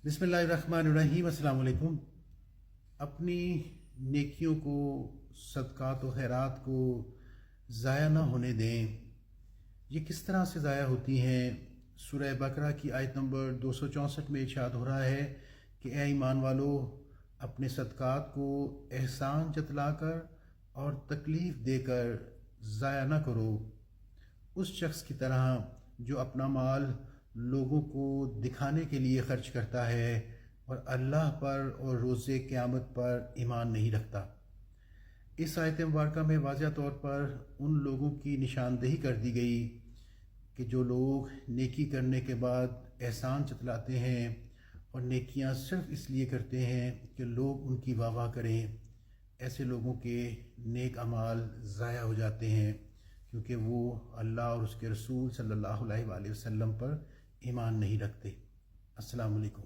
बिस्मिल्लाहिर्रहमानिर्रहीम। अस्सलाम वालेकुम। अपनी नेकियों को, सदक़ात व खैरात को ज़ाया ना होने दें। ये किस तरह से ज़ाया होती हैं? सूरह बकरा की आयत नंबर 264 में इरशाद हो रहा है कि ए ईमान वालो, अपने सदक़ात को एहसान जतलाकर और तकलीफ़ देकर ज़ाया ना करो, उस शख्स की तरह जो अपना माल लोगों को दिखाने के लिए खर्च करता है और अल्लाह पर और रोज़े क़यामत पर ईमान नहीं रखता। इस आयत मुबारका में वाज़ह तौर पर उन लोगों की निशानदेही कर दी गई कि जो लोग नेकी करने के बाद एहसान जतलाते हैं और नेकियां सिर्फ़ इसलिए करते हैं कि लोग उनकी वाह वाह करें। ऐसे लोगों के नेक अमाल ज़ाया हो जाते हैं, क्योंकि वो अल्लाह और उसके रसूल सल्लल्लाहु अलैहि वसल्लम पर ईमान नहीं रखते। अस्सलामु अलैकुम।